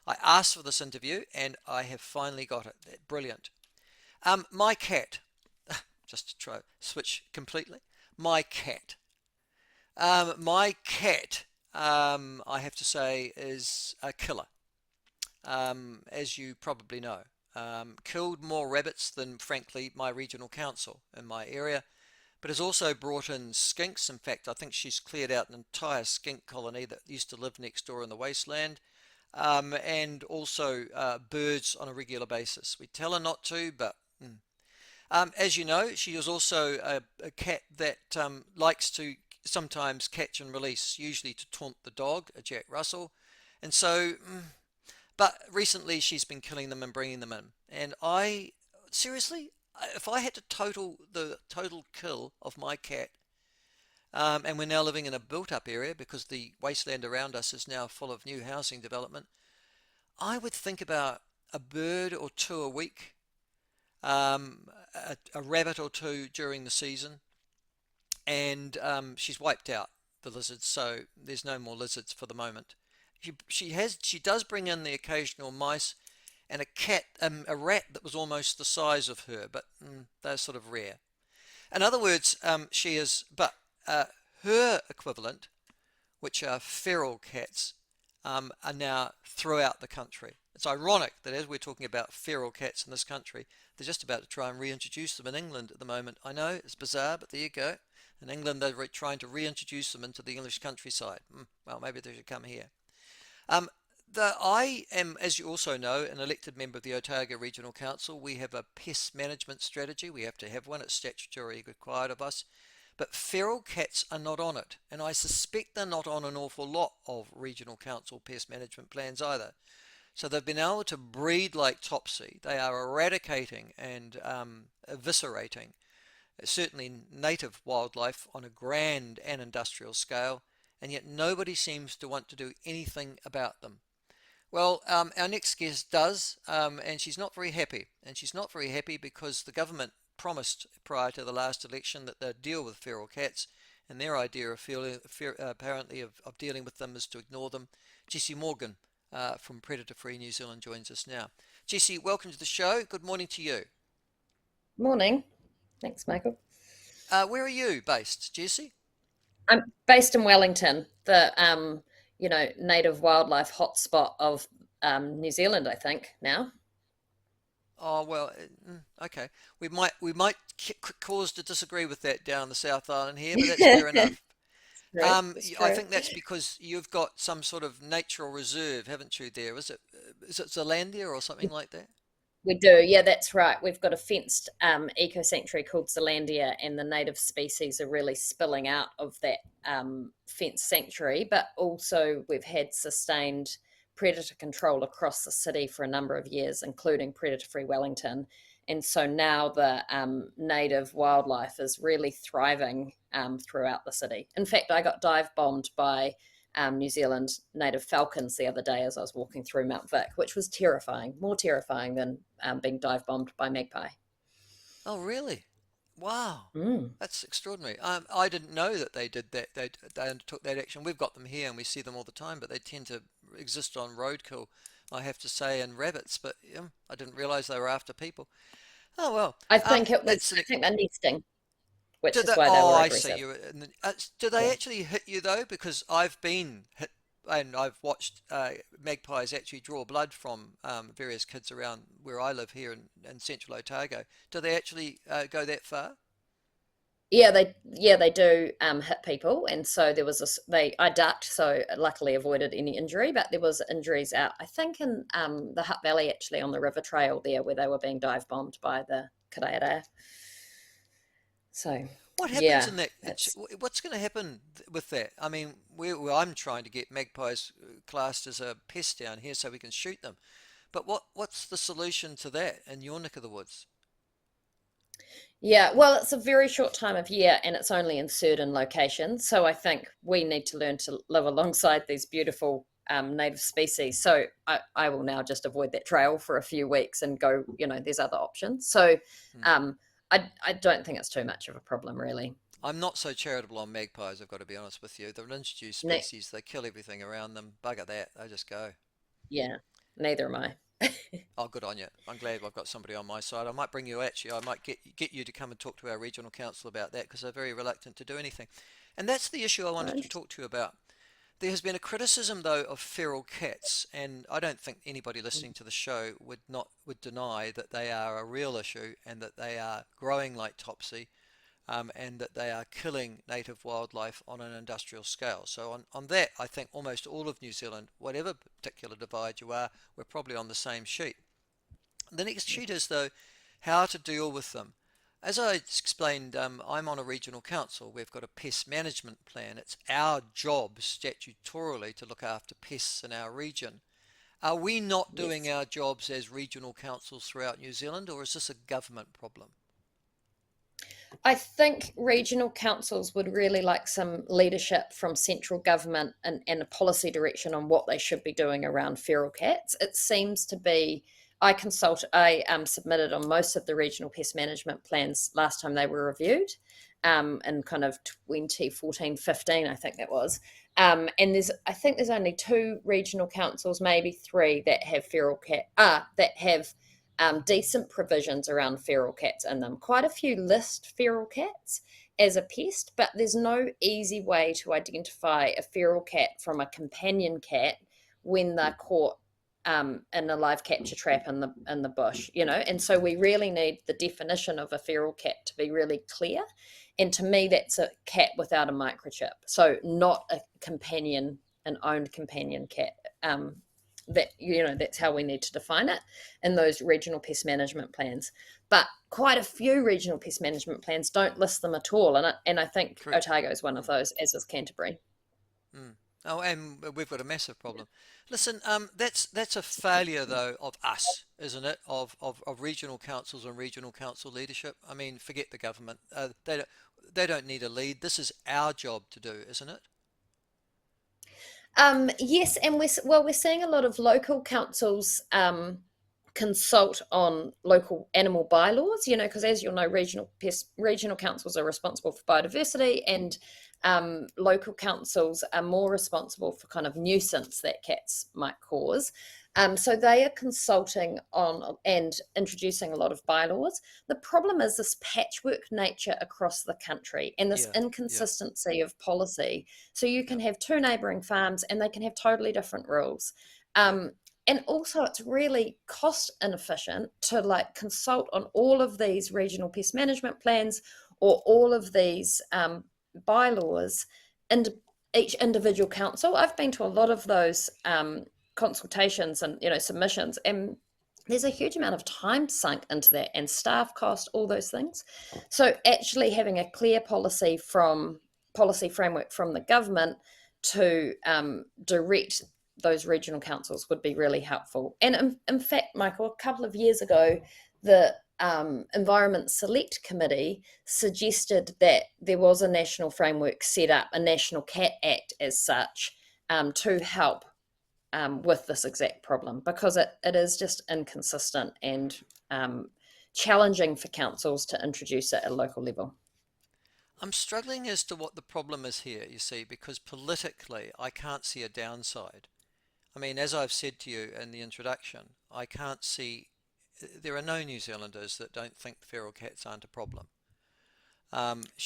I asked for this interview and I have finally got it. Brilliant. My cat, just to try switch completely. My cat. My cat, I have to say, is a killer, as you probably know. Killed more rabbits than, frankly, my regional council in my area, but has also brought in skinks. In fact, I think she's cleared out an entire skink colony that used to live next door in the wasteland, and also birds on a regular basis. We tell her not to, but as you know, she is also a cat that likes to sometimes catch and release, usually to taunt the dog, a Jack Russell. And so, but recently she's been killing them and bringing them in. And I, seriously, if I had to total the total kill of my cat, and we're now living in a built-up area because the wasteland around us is now full of new housing development, I would think about a bird or two a week, a rabbit or two during the season, and she's wiped out the lizards, so there's no more lizards for the moment. She does bring in the occasional mice and a cat, a rat that was almost the size of her, but they're sort of rare. In other words, she is, but her equivalent, which are feral cats, are now throughout the country. It's ironic that as we're talking about feral cats in this country, they're just about to try and reintroduce them in England at the moment. I know it's bizarre, but there you go. In England, they're trying to reintroduce them into the English countryside. Well, maybe they should come here. I am, as you also know, an elected member of the Otago Regional Council. We have a pest management strategy. We have to have one. It's statutory required of us. But feral cats are not on it, and I suspect they're not on an awful lot of regional council pest management plans either. So they've been able to breed like Topsy. They are eradicating and eviscerating certainly native wildlife on a grand and industrial scale, and yet nobody seems to want to do anything about them. Well, our next guest does, and she's not very happy. And she's not very happy because the government promised prior to the last election that they'd deal with feral cats, and their idea of apparently of dealing with them is to ignore them. Jessi Morgan from Predator Free New Zealand joins us now. Jessi, welcome to the show. Good morning to you. Morning. Thanks, Michael. Where are you based, Jessi? I'm based in Wellington, the native wildlife hotspot of New Zealand, I think now. Oh well, okay. We might cause to disagree with that down the South Island here, but that's fair enough. True. It's I true. think that's because you've got some sort of natural reserve, haven't you? There is it Zealandia or something like that? We do, yeah, that's right. We've got a fenced eco sanctuary called Zealandia, and the native species are really spilling out of that fenced sanctuary. But also, we've had sustained predator control across the city for a number of years, including Predator Free Wellington. And so now the native wildlife is really thriving throughout the city. In fact, I got dive bombed by New Zealand native falcons the other day as I was walking through Mount Vic, which was terrifying, more terrifying than being dive bombed by magpie. Oh, really? Wow, Mm. that's extraordinary. I didn't know that they did that. They undertook that action. We've got them here and we see them all the time, but they tend to exist on roadkill, I have to say, and rabbits. But I didn't realize they were after people. Oh well, I think it was, that's I think they're nesting, do which is they? why they Oh, were I see aggressive. you. Do they Yeah. actually hit you though? Because I've been hit, and I've watched magpies actually draw blood from various kids around where I live here in central Otago. Do they actually go that far? Yeah, they do hit people, and so there was I ducked, so luckily avoided any injury, but there was injuries out, I think, in the Hutt Valley, actually, on the river trail there, where they were being dive bombed by the Karaira. So What happens yeah, in that? it's What's going to happen with that? I mean, I'm trying to get magpies classed as a pest down here so we can shoot them. But what's the solution to that in your neck of the woods? Yeah, well, it's a very short time of year and it's only in certain locations. So I think we need to learn to live alongside these beautiful native species. So I will now just avoid that trail for a few weeks and go, there's other options. So Hmm. um, I don't think it's too much of a problem, really. I'm not so charitable on magpies, I've got to be honest with you. They're an introduced Ne- species. They kill everything around them. Bugger that. They just go. yeah. Neither am I. Oh, good on you. I'm glad I've got somebody on my side. I might bring you, actually, I might get you to come and talk to our regional council about that, because they're very reluctant to do anything. And that's the issue I wanted to Right. talk to you about. There has been a criticism, though, of feral cats, and I don't think anybody listening to the show would deny that they are a real issue, and that they are growing like topsy, and that they are killing native wildlife on an industrial scale. So on that, I think almost all of New Zealand, whatever particular divide you are, we're probably on the same sheet. The next sheet is, though, how to deal with them. As I explained, I'm on a regional council. We've got a pest management plan. It's our job statutorily to look after pests in our region. Are we not doing Yes. our jobs as regional councils throughout New Zealand, or is this a government problem? I think regional councils would really like some leadership from central government and a policy direction on what they should be doing around feral cats. It seems to be, I submitted on most of the regional pest management plans last time they were reviewed, in kind of 2014-15, I think that was. And I think there's only two regional councils, maybe three, that have that have decent provisions around feral cats in them. Quite a few list feral cats as a pest, but there's no easy way to identify a feral cat from a companion cat when they're caught in a live capture trap in the bush, you know. And so we really need the definition of a feral cat to be really clear. And to me, that's a cat without a microchip, so not a companion, an owned companion cat. That, you know, that's how we need to define it in those regional pest management plans. But quite a few regional pest management plans don't list them at all, and I think Correct. Otago is one of those, as is Canterbury. Mm. Oh, and we've got a massive problem. Listen, that's a failure, though, of us, isn't it? Of regional councils and regional council leadership. I mean, forget the government. They don't need a lead. This is our job to do, isn't it? Yes, and we're seeing a lot of local councils consult on local animal bylaws. You know, because as you'll know, regional councils are responsible for biodiversity, and local councils are more responsible for kind of nuisance that cats might cause. So they are consulting on and introducing a lot of bylaws. The problem is this patchwork nature across the country and this Yeah, yeah, inconsistency of policy. So you yeah, can have two neighbouring farms and they can have totally different rules. yeah. And also, it's really cost inefficient to like consult on all of these regional pest management plans or all of these bylaws and each individual council. I've been to a lot of those consultations and, you know, submissions, and there's a huge amount of time sunk into that and staff cost, all those things. So actually having a clear policy framework from the government to direct those regional councils would be really helpful. And in fact, Michael, a couple of years ago, the Environment Select Committee suggested that there was a national framework set up, a National Cat Act as such, to help with this exact problem, because it is just inconsistent and challenging for councils to introduce it at a local level. I'm struggling as to what the problem is here, you see, because politically I can't see a downside. I mean, as I've said to you in the introduction, I can't see, there are no New Zealanders that don't think feral cats aren't a problem.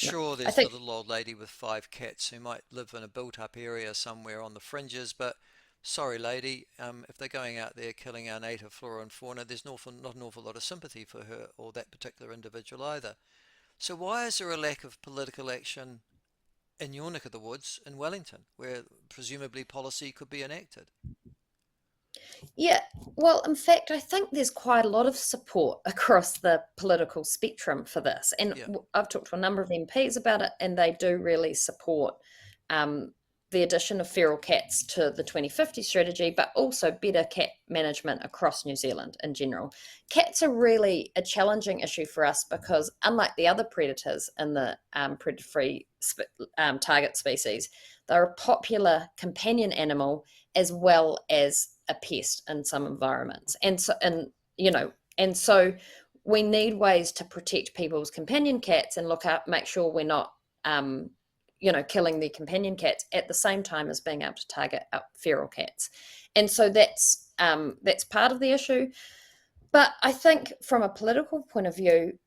No, Sure, I there's the think little old lady with five cats who might live in a built-up area somewhere on the fringes, but sorry, lady, if they're going out there killing our native flora and fauna, there's not an awful lot of sympathy for her or that particular individual either. So why is there a lack of political action in your neck of the woods in Wellington, where presumably policy could be enacted? Yeah, well, in fact, I think there's quite a lot of support across the political spectrum for this. And Yeah, I've talked to a number of MPs about it, and they do really support um, the addition of feral cats to the 2050 strategy, but also better cat management across New Zealand in general. Cats are really a challenging issue for us because, unlike the other predators in the predator free target species, they're a popular companion animal as well as a pest in some environments. And so we need ways to protect people's companion cats and look out, make sure we're not killing their companion cats at the same time as being able to target feral cats. And so that's that's part of the issue. But I think from a political point of view,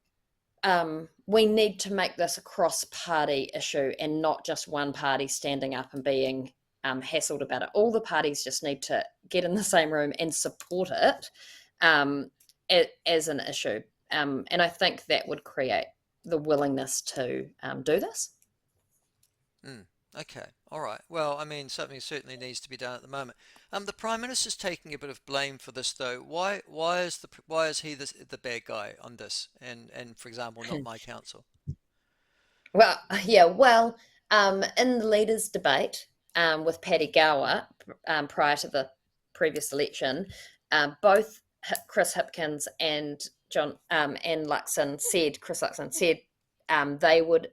we need to make this a cross-party issue and not just one party standing up and being hassled about it. All the parties just need to get in the same room and support it as an issue. And I think that would create the willingness to do this. Mm, okay, all right. Well, I mean, something certainly needs to be done at the moment. The Prime Minister's taking a bit of blame for this, though. Why is he the bad guy on this? And for example, not my council. Well, yeah, well, in the leaders' debate with Paddy Gower prior to the previous election, both Chris Hipkins and Chris Luxon said they would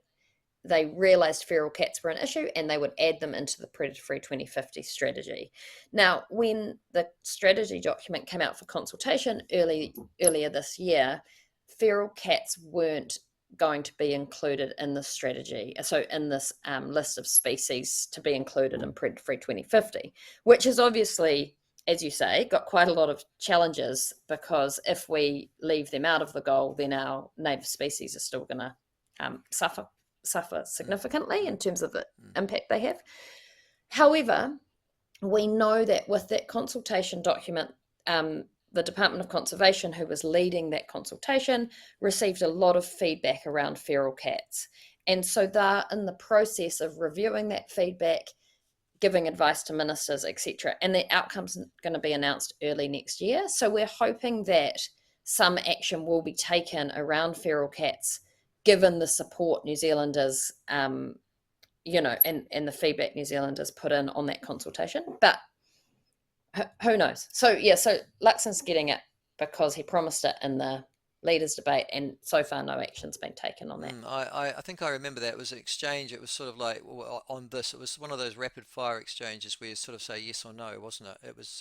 they realised feral cats were an issue and they would add them into the Predator Free 2050 strategy. Now, when the strategy document came out for consultation earlier this year, feral cats weren't going to be included in the strategy, so in this list of species to be included in Predator Free 2050, which is obviously, as you say, got quite a lot of challenges, because if we leave them out of the goal, then our native species are still going to suffer Mm, significantly mm, in terms of the mm, impact they have. However, we know that with that consultation document, the Department of Conservation, who was leading that consultation, received a lot of feedback around feral cats. And so they're in the process of reviewing that feedback, giving advice to ministers, etc. And the outcome's going to be announced early next year. So we're hoping that some action will be taken around feral cats, given the support New Zealanders, and the feedback New Zealanders put in on that consultation. But who knows? So yeah, so Luxon's getting it because he promised it in the leaders' debate, and so far no action's been taken on that. I think I remember that. It was an exchange. It was sort of like on this. It was one of those rapid fire exchanges where you sort of say yes or no, wasn't it? It was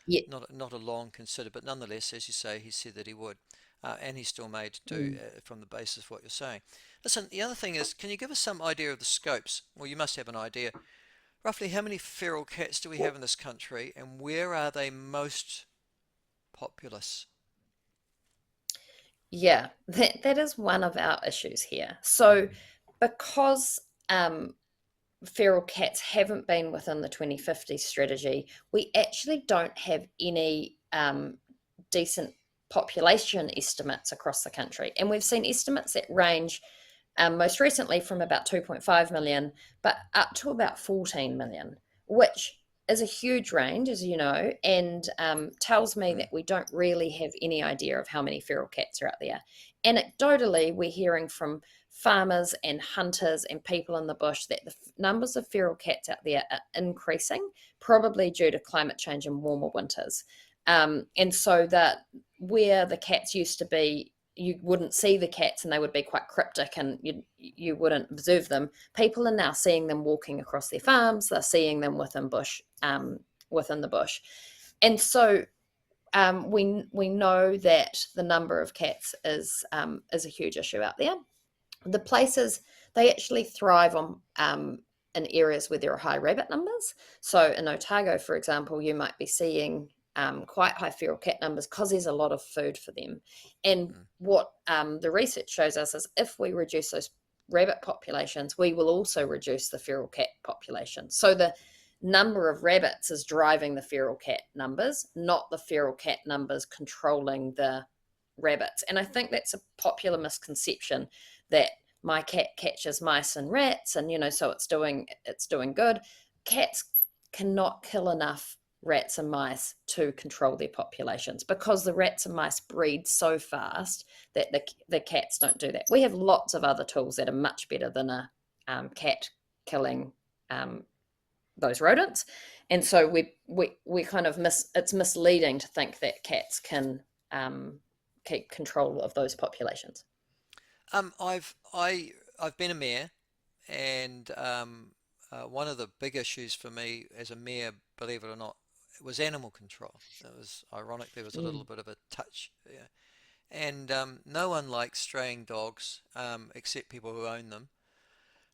Yeah. not a long consider, but nonetheless, as you say, he said that he would, and he still made to do Mm. from the basis of what you're saying. Listen, the other thing is, can you give us some idea of the scopes? Well, you must have an idea. Roughly, how many feral cats do we have in this country, and where are they most populous? Yeah, that is one of our issues here. So, because feral cats haven't been within the 2050 strategy, we actually don't have any decent population estimates across the country. And we've seen estimates that range most recently from about 2.5 million, but up to about 14 million, which is a huge range, as you know, and tells me Mm, that we don't really have any idea of how many feral cats are out there. Anecdotally, we're hearing from farmers and hunters and people in the bush that the numbers of feral cats out there are increasing, probably due to climate change and warmer winters. And so that where the cats used to be, you wouldn't see the cats and they would be quite cryptic and you wouldn't observe them. People are now seeing them walking across their farms. They're seeing them within the bush, and so we know that the number of cats is a huge issue out there. The places they actually thrive on in areas where there are high rabbit numbers. So in Otago, for example, you might be seeing quite high feral cat numbers because there's a lot of food for them. And mm, what the research shows us is if we reduce those rabbit populations, we will also reduce the feral cat population. So the number of rabbits is driving the feral cat numbers, not the feral cat numbers controlling the rabbits. And I think that's a popular misconception that my cat catches mice and rats, and so it's doing good. Cats cannot kill enough rats and mice to control their populations, because the rats and mice breed so fast that the cats don't do that. We have lots of other tools that are much better than a cat killing those rodents, and so we kind of it's misleading to think that cats can keep control of those populations. I've been a mayor, and one of the big issues for me as a mayor, believe it or not, was animal control. It was ironic. There was a little Mm. bit of a touch, yeah. And no one likes straying dogs, except people who own them.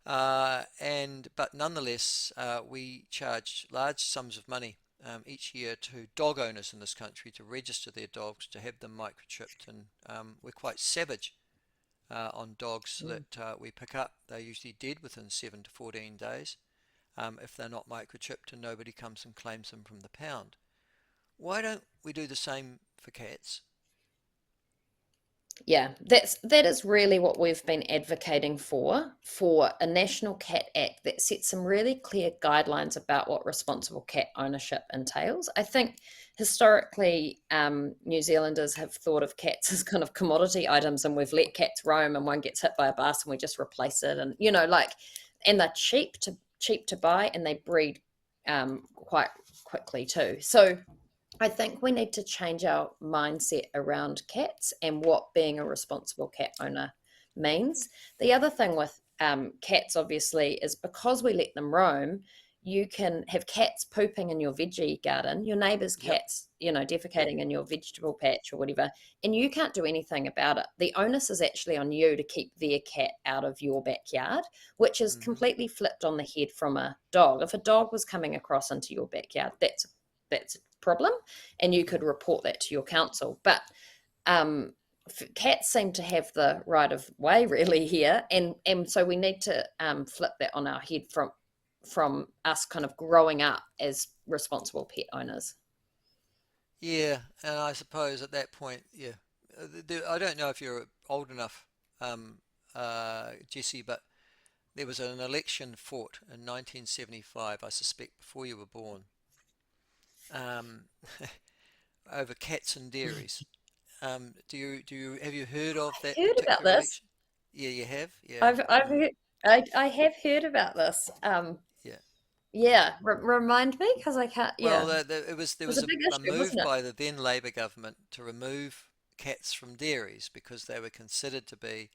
And but nonetheless, we charge large sums of money each year to dog owners in this country to register their dogs, to have them microchipped, and we're quite savage on dogs Mm. that we pick up. They're usually dead within 7 to 14 days if they're not microchipped and nobody comes and claims them from the pound. Why don't we do the same for cats? Yeah, that is really what we've been advocating for a national cat act that sets some really clear guidelines about what responsible cat ownership entails. I think historically, New Zealanders have thought of cats as kind of commodity items, and we've let cats roam, and one gets hit by a bus, and we just replace it, and like, and they're cheap to buy, and they breed quite quickly too. So I think we need to change our mindset around cats and what being a responsible cat owner means. The other thing with cats, obviously, is because we let them roam, you can have cats pooping in your veggie garden, your neighbour's Yep. cats, defecating in your vegetable patch or whatever, and you can't do anything about it. The onus is actually on you to keep their cat out of your backyard, which is Hmm. completely flipped on the head from a dog. If a dog was coming across into your backyard, that's a problem, and you Yep. could report that to your council. But um, cats seem to have the right of way really here, and so we need to flip that on our head from us kind of growing up as responsible pet owners. Yeah, and I suppose at that point, yeah, I don't know if you're old enough, Jessi, but there was an election fought in 1975, I suspect before you were born, um, over cats and dairies. Do you have you heard of that Heard about particular this. election? Yeah, you have. Yeah. I've heard, I have heard about this. Yeah. Yeah, remind me because I can't. Well, Yeah, it there was was a big a issue, move wasn't it? by the then Labour government to remove cats from dairies because they were considered to be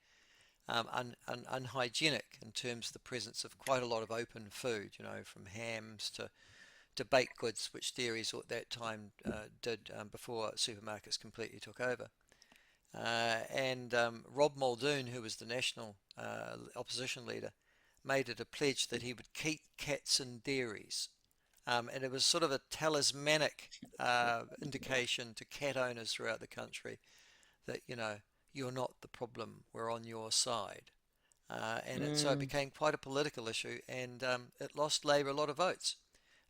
unhygienic in terms of the presence of quite a lot of open food, from hams to baked goods, which dairies at that time did before supermarkets completely took over. And Rob Muldoon, who was the national opposition leader, made it a pledge that he would keep cats in dairies. And it was sort of a talismanic indication to cat owners throughout the country that, you're not the problem, we're on your side. So it Mm, became quite a political issue, and it lost Labour a lot of votes.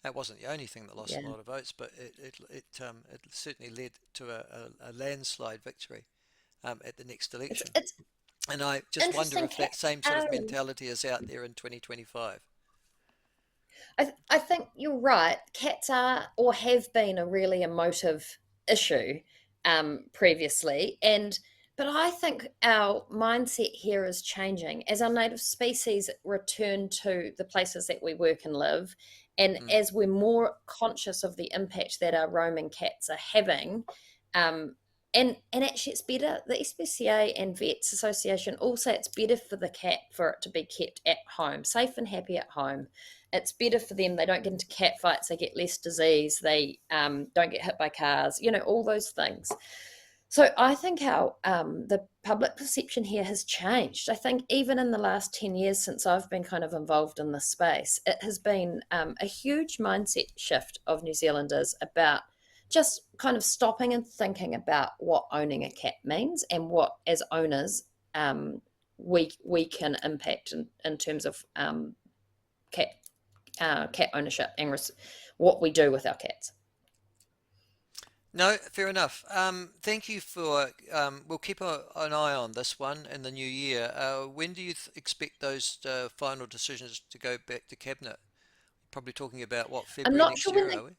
That wasn't the only thing that lost a yeah, lot of votes, but it certainly led to a landslide victory at the next election. it's And I just wonder interesting. if that Cats same sort are. of mentality is out there in 2025. I think you're right. Cats are or have been a really emotive issue previously, and but I think our mindset here is changing as our native species return to the places that we work and live, and Mm. as we're more conscious of the impact that our roaming cats are having. Um, and actually, it's better. The SPCA and Vets Association all say it's better for the cat for it to be kept at home, safe and happy at home. It's better for them. They don't get into cat fights. They get less disease. They don't get hit by cars. All those things. So I think how the public perception here has changed. I think even in the last 10 years since I've been kind of involved in this space, it has been a huge mindset shift of New Zealanders about just kind of stopping and thinking about what owning a cat means and what, as owners, we can impact in terms of cat cat ownership and what we do with our cats. No, fair enough. Thank you for. We'll keep an eye on this one in the new year. When do you expect those final decisions to go back to cabinet? Probably talking about what, I'm February not next sure when year, are we?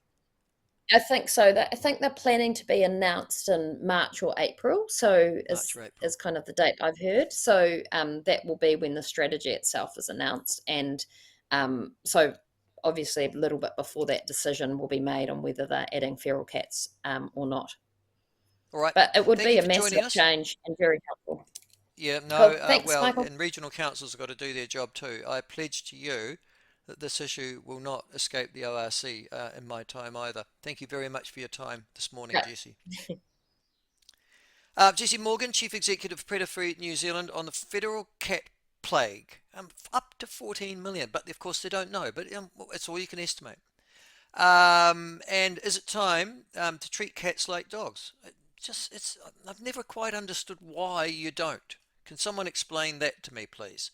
I think so. That I think they're planning to be announced in March or April. So March or is April. kind of the date I've heard. So that will be when the strategy itself is announced, and so obviously a little bit before that decision will be made on whether they're adding feral cats or not. All right. But it would Thank be you a for joining massive us. change and very helpful. Yeah, no, Cool. Thanks, well, Michael. and regional councils have got to do their job too. I pledge to you that this issue will not escape the ORC in my time either. Thank you very much for your time this morning, Yeah. Jessi. Jessi Morgan, Chief Executive of Predator Free New Zealand, on the federal cat plague. Up to 14 million, but of course they don't know, but it's all you can estimate. And is it time to treat cats like dogs? I've never quite understood why you don't. Can someone explain that to me, please?